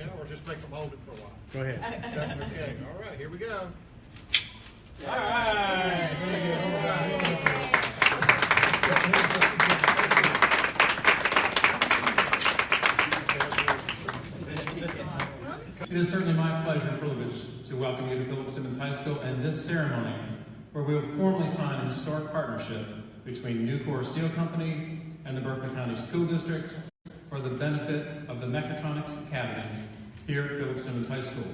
now, or just make them hold it for a while? Go ahead. Okay, all right, here we go. All right. It is certainly my pleasure and privilege to welcome you to Philip Simmons High School and this ceremony where we will formally sign a historic partnership between Nucor Steel Company and the Berkeley County School District for the benefit of the Mechatronics Academy here at Philip Simmons High School.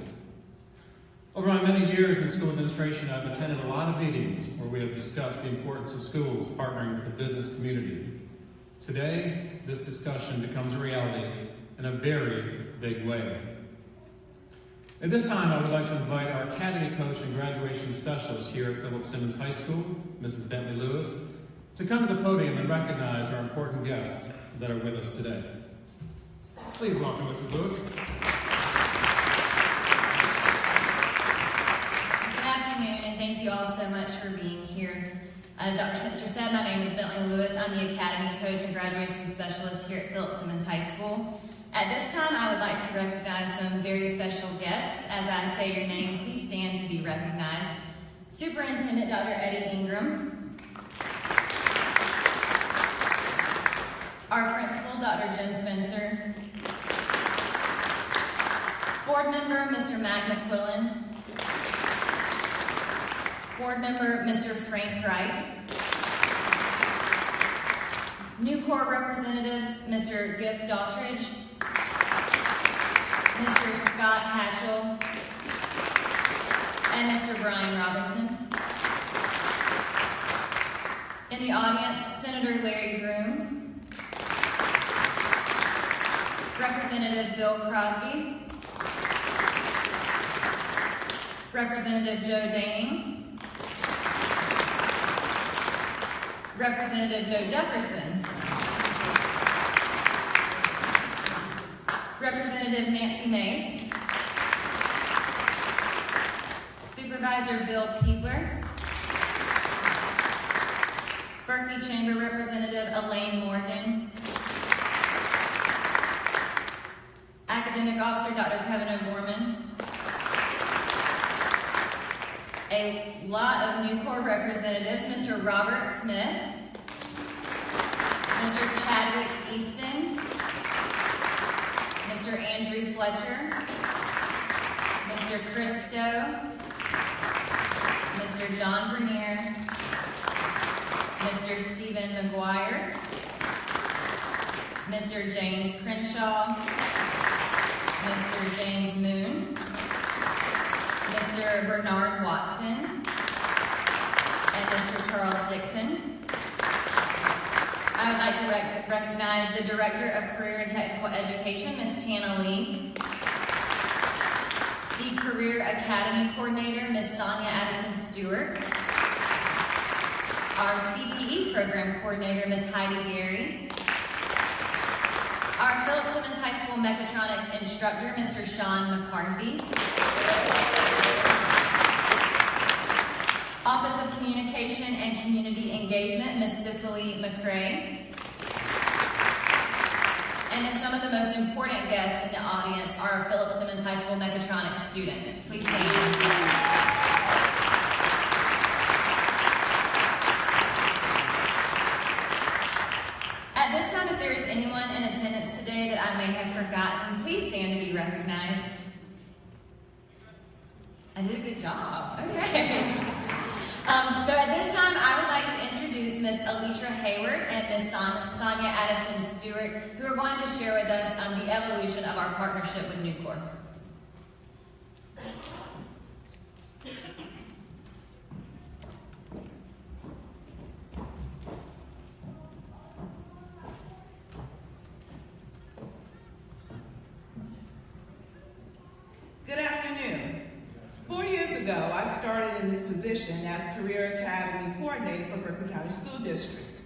Over my many years in school administration, I've attended a lot of meetings where we have discussed the importance of schools partnering with the business community. Today, this discussion becomes a reality in a very big way. At this time, I would like to invite our Academy Coach and Graduation Specialist here at Philip Simmons High School, Mrs. Bentley Lewis, to come to the podium and recognize our important guests that are with us today. Please welcome Mrs. Lewis. Good afternoon, and thank you all so much for being here. As Dr. Spencer said, my name is Bentley Lewis. I'm the Academy Coach and Graduation Specialist here at Philip Simmons High School. At this time, I would like to recognize some very special guests. As I say your name, please stand to be recognized. Superintendent Dr. Eddie Ingram. Our principal, Dr. Jim Spencer. Board member, Mr. Matt McQuillan. Board member, Mr. Frank Wright. Nucor representatives, Mr. Giff Daughtridge. Mr. Scott Hatchell. And Mr. Brian Robinson. In the audience, Senator Larry Grooms. Representative Bill Crosby. Representative Joe Daning. Representative Joe Jefferson. Representative Nancy Mace. Supervisor Bill Peebler. Berkeley Chamber Representative Elaine Morgan. Academic Officer Dr. Kevin O'Gorman. A lot of Nucor representatives, Mr. Robert Smith, Mr. Chadwick Easton, Mr. Andrew Fletcher, Mr. Chris Stowe, Mr. John Bernier, Mr. Stephen McGuire, Mr. James Crenshaw, Mr. James Moon, Mr. Bernard Watson, and Mr. Charles Dixon. I would like to recognize the Director of Career and Technical Education, Ms. Tana Lee, the Career Academy Coordinator, Ms. Sonia Addison Stewart, our CTE Program Coordinator, Ms. Heidi Gary, our Philip Simmons High School Mechatronics Instructor, Mr. Sean McCarthy, Office of Communication and Community Engagement, Ms. Cicely McCrae. And then some of the most important guests in the audience are our Philip Simmons High School Mechatronics students. Please stand. At this time, if there is anyone in attendance today that I may have forgotten, please stand to be recognized. I did a good job. Okay. So at this time, I would like to introduce Ms. Alitra Hayward and Ms. Sonia Addison Stewart, who are going to share with us the evolution of our partnership with Nucor. Good afternoon. 4 years ago, I started in this position as Career Academy Coordinator for Berkeley County School District.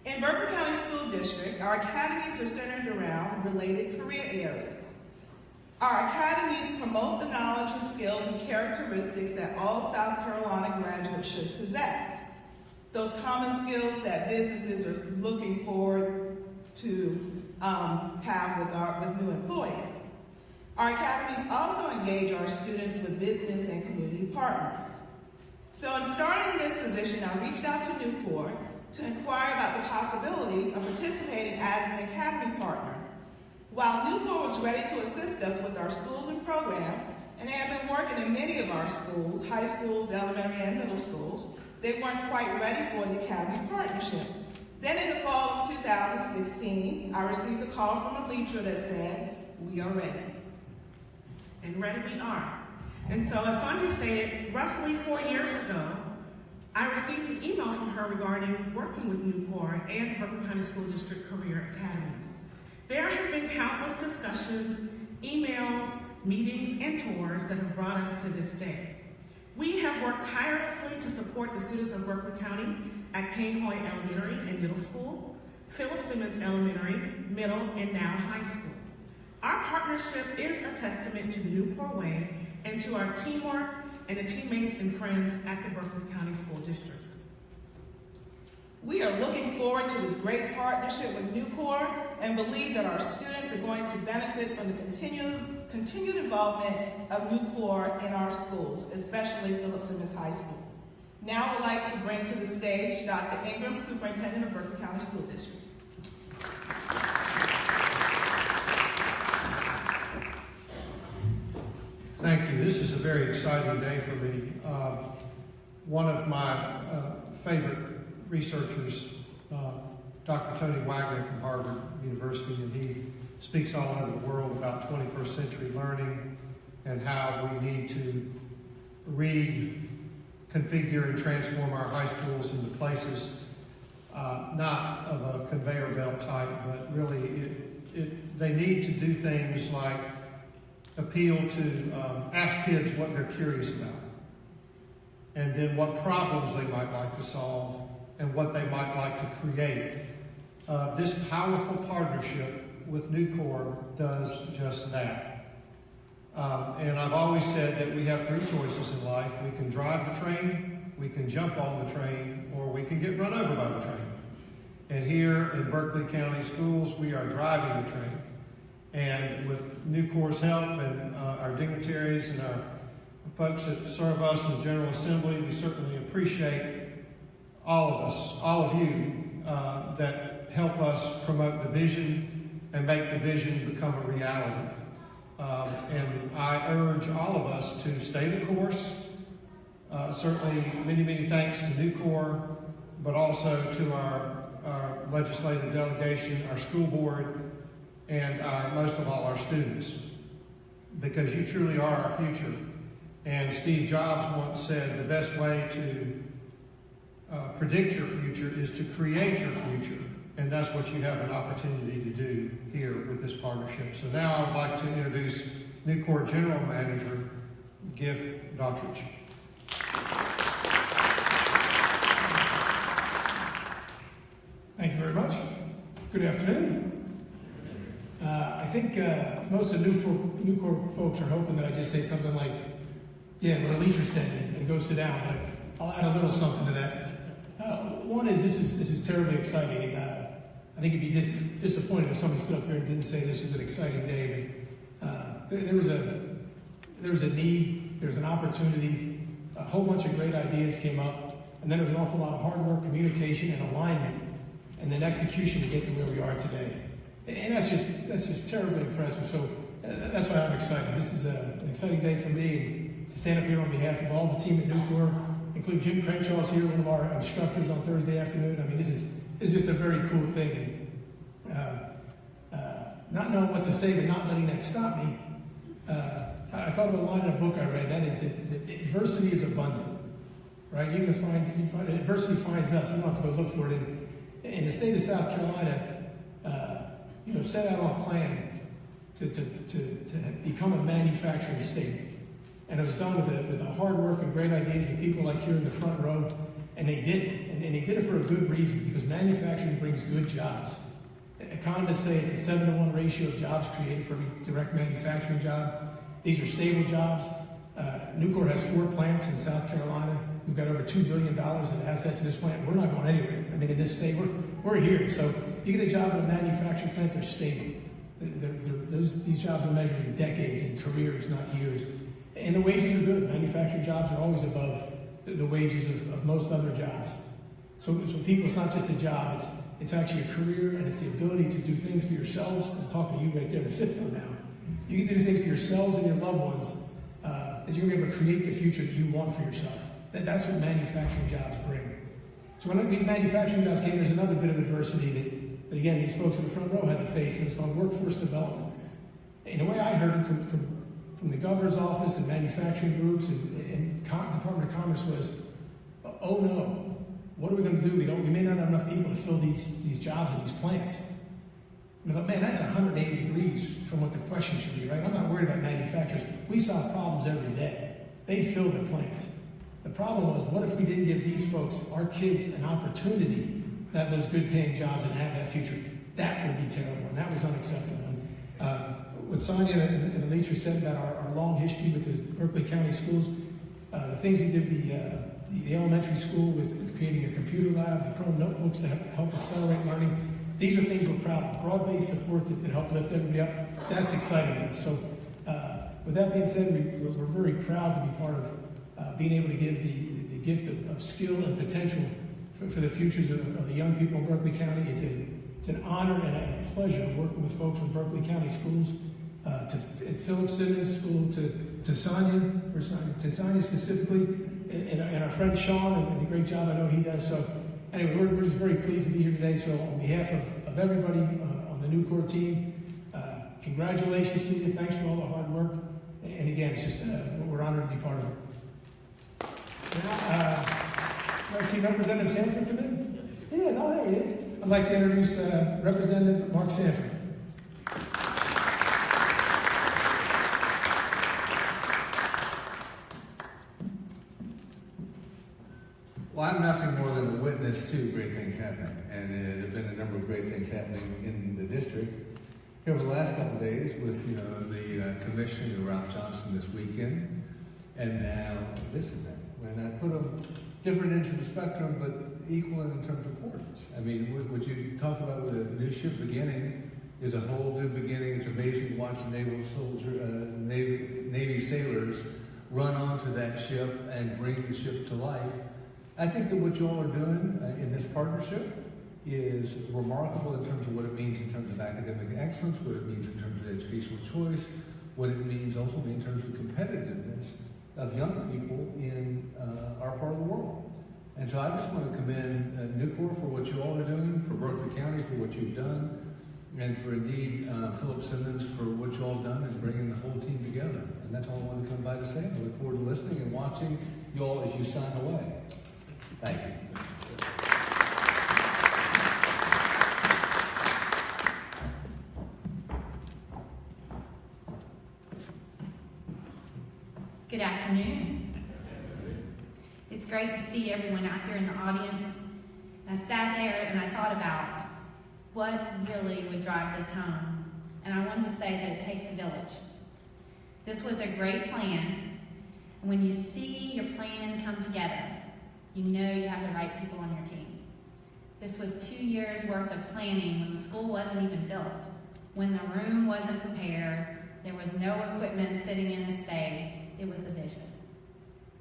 In Berkeley County School District, our academies are centered around related career areas. Our academies promote the knowledge and skills and characteristics that all South Carolina graduates should possess. Those common skills that businesses are looking forward to have with new employees. Our academies also engage our students with business and community partners. So in starting this position, I reached out to Nucor to inquire about the possibility of participating as an academy partner. While Nucor was ready to assist us with our schools and programs, and they have been working in many of our schools, high schools, elementary and middle schools, they weren't quite ready for the academy partnership. Then in the fall of 2016, I received a call from a leader that said, "We are ready." And ready we are. And so, as Sonia stated, roughly 4 years ago, I received an email from her regarding working with Nucor and the Berkeley County School District Career Academies. There have been countless discussions, emails, meetings, and tours that have brought us to this day. We have worked tirelessly to support the students of Berkeley County at Kane Hoy Elementary and Middle School, Philip Simmons Elementary, Middle, and now High School. Our partnership is a testament to the Nucor way and to our teamwork and the teammates and friends at the Berkeley County School District. We are looking forward to this great partnership with Nucor and believe that our students are going to benefit from the continued involvement of Nucor in our schools, especially Philip Simmons High School. Now I would like to bring to the stage Dr. Ingram, Superintendent of Berkeley County School District. Thank you. This is a very exciting day for me. One of my favorite researchers, Dr. Tony Wagner from Harvard University, and he speaks all over the world about 21st century learning and how we need to reconfigure and transform our high schools into places not of a conveyor belt type, but really they need to do things like appeal to ask kids what they're curious about, and then what problems they might like to solve, and what they might like to create. This powerful partnership with Nucor does just that. And I've always said that we have 3 choices in life. We can drive the train, we can jump on the train, or we can get run over by the train. And here in Berkeley County Schools, we are driving the train. And with Nucor's help and our dignitaries and our folks that serve us in the General Assembly, we certainly appreciate all of us, all of you, that help us promote the vision and make the vision become a reality. And I urge all of us to stay the course. Certainly many, many thanks to Nucor, but also to our legislative delegation, our school board, and most of all our students, because you truly are our future. And Steve Jobs once said the best way to predict your future is to create your future, and that's what you have an opportunity to do here with this partnership. So now I would like to introduce Nucor General Manager Giff Daughtridge. Thank you very much. Good afternoon. I think most of the Nucor folks are hoping that I just say something like, "Yeah, what Alicia said," and go sit down. But I'll add a little something to that. One is this is terribly exciting, and I think you'd be disappointed if somebody stood up here and didn't say this is an exciting day. But there was a need, there was an opportunity, a whole bunch of great ideas came up, and then there was an awful lot of hard work, communication, and alignment, and then execution to get to where we are today. And that's just terribly impressive. So that's why I'm excited. This is an exciting day for me, and to stand up here on behalf of all the team at Nucor, including Jim Crenshaw's here, one of our instructors on Thursday afternoon. I mean, this is just a very cool thing. And not knowing what to say, but not letting that stop me, I thought of a line in a book I read. That is that adversity is abundant, right? You're going to find adversity finds us. You don't have to go look for it. In the state of South Carolina, set out on a plan to become a manufacturing state. And it was done with the hard work and great ideas of people like here in the front row. And they did it. And they did it for a good reason, because manufacturing brings good jobs. Economists say it's a 7-to-1 ratio of jobs created for every direct manufacturing job. These are stable jobs. Nucor has 4 plants in South Carolina. We've got over $2 billion in assets in this plant. We're not going anywhere. I mean, in this state, we're here. So you get a job in a manufacturing plant, they're stable. They're these jobs are measured in decades and careers, not years. And the wages are good. Manufacturing jobs are always above the wages of most other jobs. So people, it's not just a job, it's actually a career, and it's the ability to do things for yourselves. I'm talking to you right there in the fifth row now. You can do things for yourselves and your loved ones that you're going to be able to create the future that you want for yourself. That's what manufacturing jobs bring. So when these manufacturing jobs came, there's another bit of adversity that again, these folks in the front row had to face, and it's called workforce development. And the way I heard it from the governor's office and manufacturing groups and Department of Commerce was, oh no, what are we going to do? We may not have enough people to fill these jobs in these plants. And I thought, man, that's 180 degrees from what the question should be, right? I'm not worried about manufacturers. We solve problems every day. They fill their plants. The problem was, what if we didn't give these folks, our kids, an opportunity to have those good paying jobs and have that future? That would be terrible, and that was unacceptable. And what Sonia and Alitra said about our long history with the Berkeley County schools, the things we did the elementary school with creating a computer lab, the Chrome notebooks to help accelerate learning, these are things we're proud of. Broad-based support that help lift everybody up. That's exciting to us. So with that being said, we're very proud to be part of being able to give the gift of skill and potential for the futures of the young people in Berkeley County. It's an honor and a pleasure working with folks from Berkeley County schools, at Philip Simmons School, to Sonia specifically, and our friend Sean, and the great job I know he does. So anyway, we're just very pleased to be here today. So on behalf of everybody on the Nucor team, congratulations to you. Thanks for all the hard work. And again, it's just we're honored to be part of it. Now, do I see Representative Sanford come in? Yeah, oh, there he is. I'd like to introduce Representative Mark Sanford. Well, I'm nothing more than a witness to great things happening, and there have been a number of great things happening in the district. Here over the last couple of days with, the commission of Ralph Johnson this weekend, and now this event. And I put them different into the spectrum, but equal in terms of importance. I mean, what you talk about with a new ship beginning is a whole new beginning. It's amazing to watch the Navy sailors run onto that ship and bring the ship to life. I think that what you all are doing in this partnership is remarkable in terms of what it means in terms of academic excellence, what it means in terms of educational choice, what it means ultimately in terms of competitiveness of young people in our part of the world. And so I just want to commend Nucor for what you all are doing, for Berkeley County for what you've done, and for indeed Philip Simmons for what you all have done in bringing the whole team together. And that's all I wanted to come by to say. I look forward to listening and watching you all as you sign away. Thank you. Good afternoon. It's great to see everyone out here in the audience. I sat there and I thought about what really would drive this home. And I wanted to say that it takes a village. This was a great plan. And when you see your plan come together, you know you have the right people on your team. This was 2 years worth of planning when the school wasn't even built, when the room wasn't prepared, there was no equipment sitting in a space. It was a vision.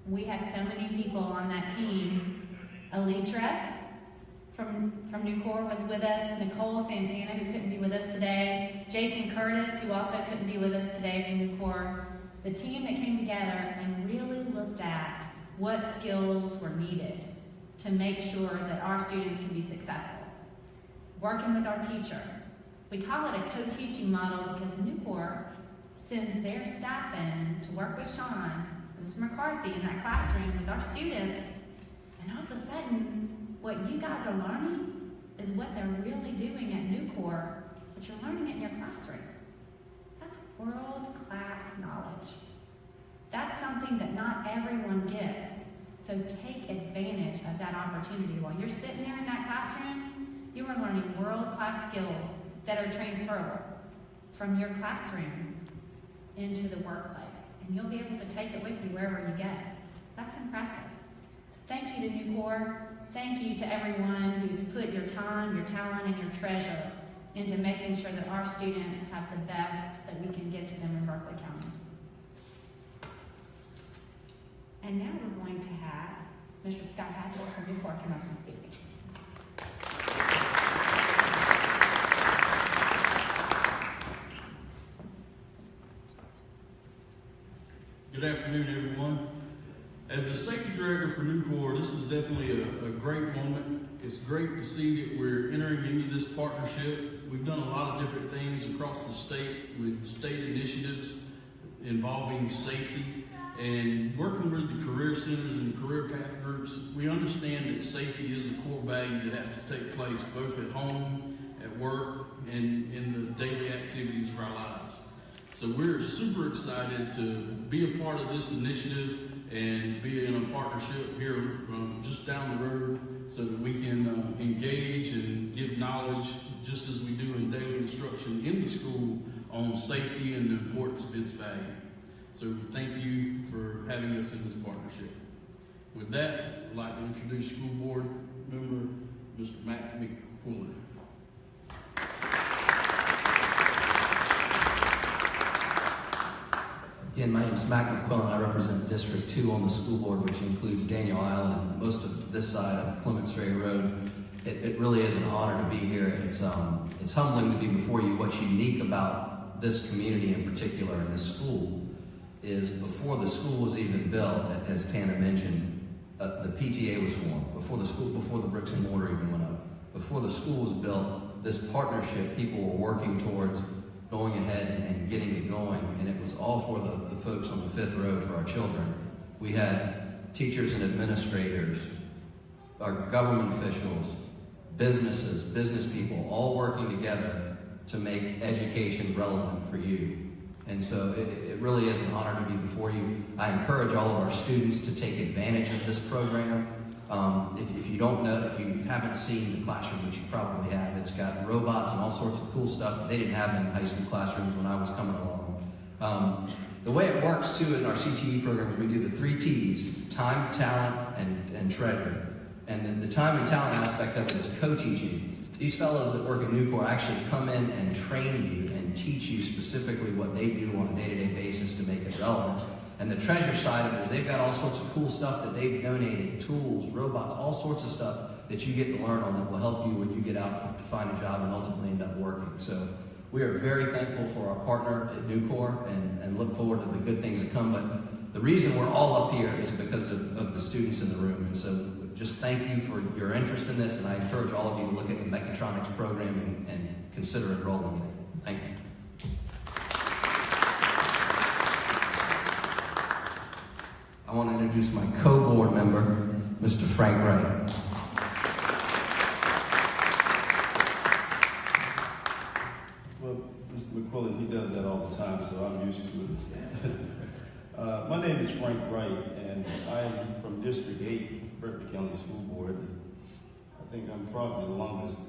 We had so many people on that team. Alitra from Nucor was with us, Nicole Santana, who couldn't be with us today, Jason Curtis, who also couldn't be with us today from Nucor. The team that came together and really looked at what skills were needed to make sure that our students can be successful. Working with our teacher. We call it a co-teaching model because Nucor sends their staff in to work with Sean and Mr. McCarthy in that classroom with our students, and all of a sudden, what you guys are learning is what they're really doing at Nucor, but you're learning it in your classroom. That's world-class knowledge. That's something that not everyone gets. So take advantage of that opportunity. While you're sitting there in that classroom, you are learning world-class skills that are transferable from your classroom into the workplace. And you'll be able to take it with you wherever you go. That's impressive. So thank you to Nucor. Thank you to everyone who's put your time, your talent, and your treasure into making sure that our students have the best that we can give to them in Berkeley County. And now we're going to have Mr. Scott Hatchell from Nucor come up and speak. Good afternoon, everyone. As the safety director for Nucor, this is definitely a great moment. It's great to see that we're entering into this partnership. We've done a lot of different things across the state with state initiatives involving safety and working with the career centers and career path groups. We understand that safety is a core value that has to take place both at home, at work, and in the daily activities of our lives. So we're super excited to be a part of this initiative and be in a partnership here just down the road so that we can engage and give knowledge just as we do in daily instruction in the school on safety and the importance of its value. So thank you for having us in this partnership. With that, I'd like to introduce school board member, Mr. Matt McQuillan. Again, my name is Mac McQuillan. I represent District 2 on the school board, which includes Daniel Island and most of this side of Clements Ferry Road. It really is an honor to be here. It's humbling to be before you. What's unique about this community in particular and this school is before the school was even built, as Tanner mentioned, the PTA was formed. Before the bricks and mortar even went up. Before the school was built, this partnership, people were working towards going ahead and getting it going, and it was all for the folks on the fifth row, for our children. We had teachers and administrators, our government officials, businesses, business people, all working together to make education relevant for you. And so it really is an honor to be before you. I encourage all of our students to take advantage of this program. If you don't know, if you haven't seen the classroom, which you probably have, it's got robots and all sorts of cool stuff. They didn't have it in high school classrooms when I was coming along. The way it works, too, in our CTE program is we do the 3 T's, time, talent, and treasure. And then the time and talent aspect of it is co-teaching. These fellows that work at Nucor actually come in and train you and teach you specifically what they do on a day-to-day basis to make it relevant. And the treasure side of it is they've got all sorts of cool stuff that they've donated, tools, robots, all sorts of stuff that you get to learn on that will help you when you get out to find a job and ultimately end up working. So we are very thankful for our partner at Nucor and look forward to the good things that come. But the reason we're all up here is because of the students in the room. And so just thank you for your interest in this, and I encourage all of you to look at the Mechatronics program and consider enrolling in it. Thank you. I want to introduce my co-board member, Mr. Frank Wright. Well, Mr. McQuillan, he does that all the time, so I'm used to it. My name is Frank Wright, and I am from District 8, Berkeley County School Board. I think I'm probably the longest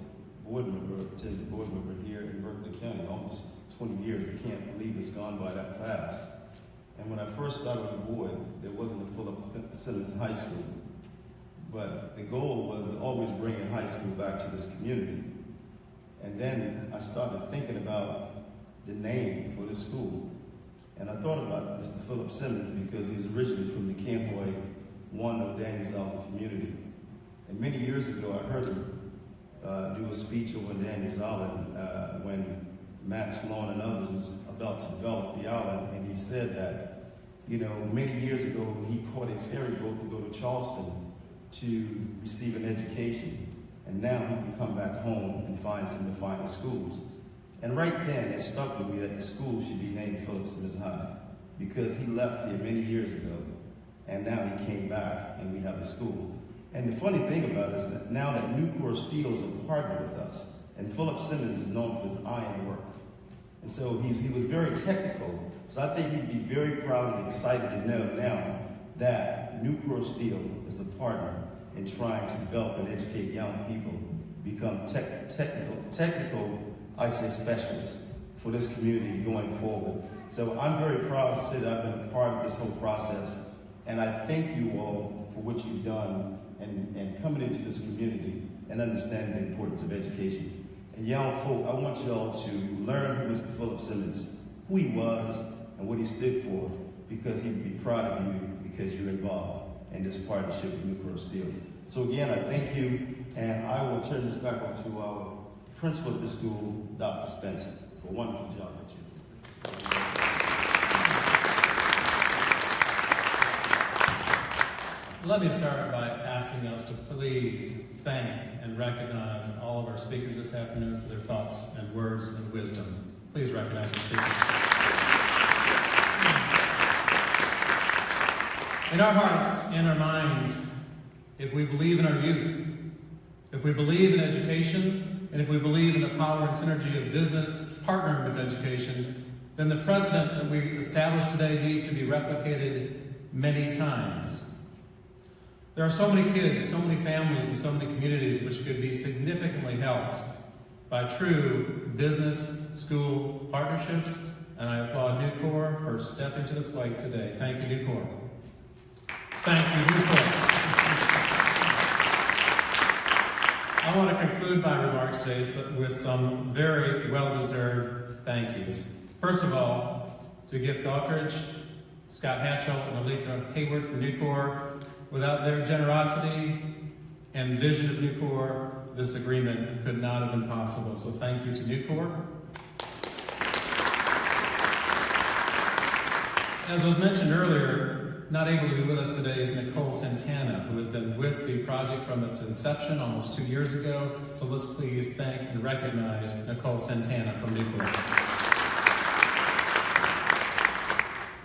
attended board member here in Berkeley County, almost 20 years. I can't believe it's gone by that fast. And when I first started on the board, there wasn't a Philip Simmons High School. But the goal was to always bring a high school back to this community. And then I started thinking about the name for the school. And I thought about Mr. Philip Simmons because he's originally from the Camboy, one of Daniels Island community. And many years ago, I heard him do a speech over in Daniels Island when Matt Sloan and others was about to develop the island, and he said that, you know, many years ago he caught a ferry boat to go to Charleston to receive an education, and now he can come back home and find some of the finest schools. And right then it stuck with me that the school should be named Philip Simmons High, because he left here many years ago, and now he came back and we have a school. And the funny thing about it is that now that Nucor Steel is a partner with us, and Philip Simmons is known for his iron work. And so he was very technical. So I think he'd be very proud and excited to know now that Nucor Steel is a partner in trying to develop and educate young people, become technical, I say specialists for this community going forward. So I'm very proud to say that I've been a part of this whole process. And I thank you all for what you've done and coming into this community and understanding the importance of education. And young folk, I want you all to learn who Mr. Philip Simmons, who he was and what he stood for, because he would be proud of you because you're involved in this partnership with Nucor Steel. So again, I thank you, and I will turn this back over to our principal of the school, Dr. Spencer, for a wonderful job that you do. Let me start by asking us to please thank and recognize all of our speakers this afternoon for their thoughts and words and wisdom. Please recognize our speakers. In our hearts, in our minds, if we believe in our youth, if we believe in education, and if we believe in the power and synergy of business partnering with education, then the precedent that we established today needs to be replicated many times. There are so many kids, so many families, and so many communities which could be significantly helped by true business-school partnerships, and I applaud Nucor for stepping to the plate today. Thank you, Nucor. Thank you, Nucor. I want to conclude my remarks today with some very well-deserved thank yous. First of all, to Gift Daughtridge, Scott Hatchell, and Alitra Hayward from Nucor. Without their generosity and vision of Nucor, this agreement could not have been possible. So thank you to Nucor. As was mentioned earlier, not able to be with us today is Nicole Santana, who has been with the project from its inception almost 2 years ago. So let's please thank and recognize Nicole Santana from Nucor.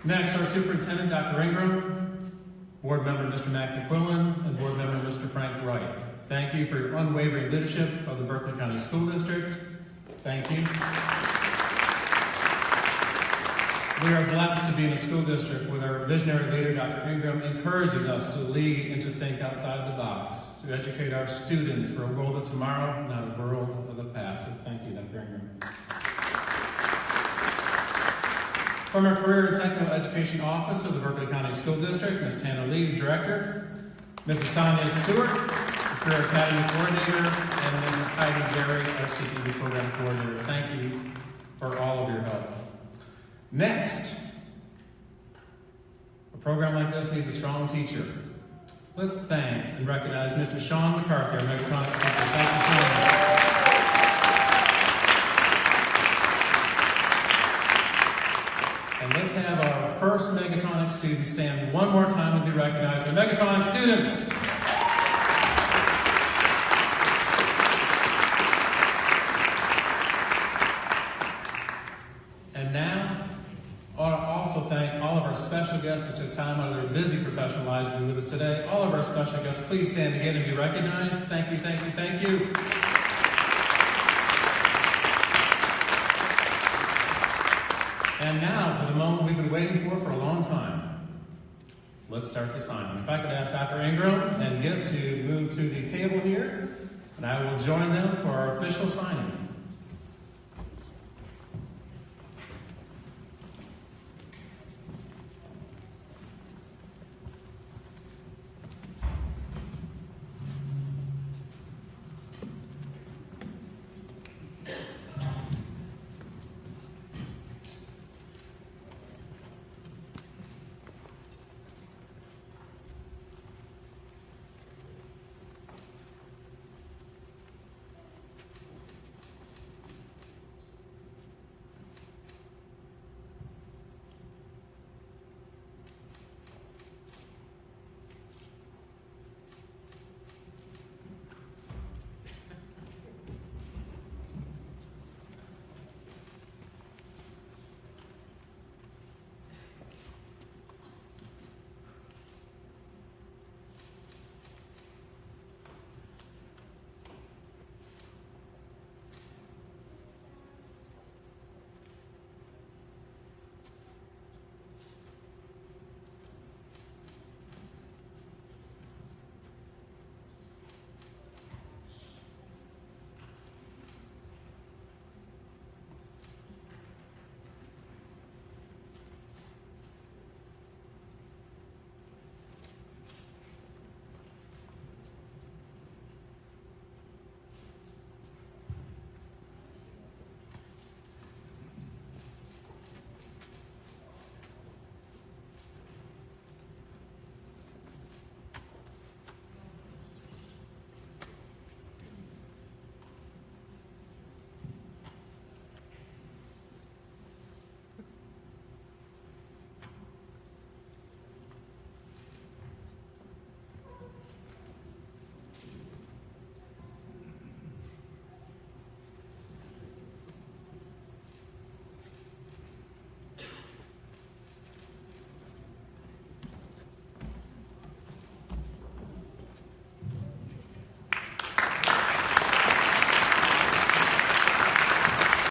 Next, our superintendent, Dr. Ingram, Board Member Mr. Mac McQuillan, and Board Member Mr. Frank Wright. Thank you for your unwavering leadership of the Berkeley County School District. Thank you. We are blessed to be in a school district where our visionary leader, Dr. Ingram, encourages us to lead and to think outside the box, to educate our students for a world of tomorrow, not a world of the past. So thank you, Dr. Ingram. From our Career and Technical Education Office of the Berkeley County School District, Ms. Tana Lee, Director, Mrs. Sonia Stewart, the Career Academy Coordinator, and Mrs. Heidi Gary, our CTV Program Coordinator. Thank you for all of your help. Next, a program like this needs a strong teacher. Let's thank and recognize Mr. Sean McCarthy, our Mechatronics teacher. Thank you, Sean. And let's have our first Mechatronics student stand one more time and be recognized for Mechatronics students. And now, I want to also thank all of our special guests who took time out of their busy professional lives to be with us today. All of our special guests, please stand again and be recognized. Thank you, thank you, thank you. And now, for the moment we've been waiting for a long time. Let's start the signing. If I could ask Dr. Ingram and Gift to move to the table here, and I will join them for our official signing.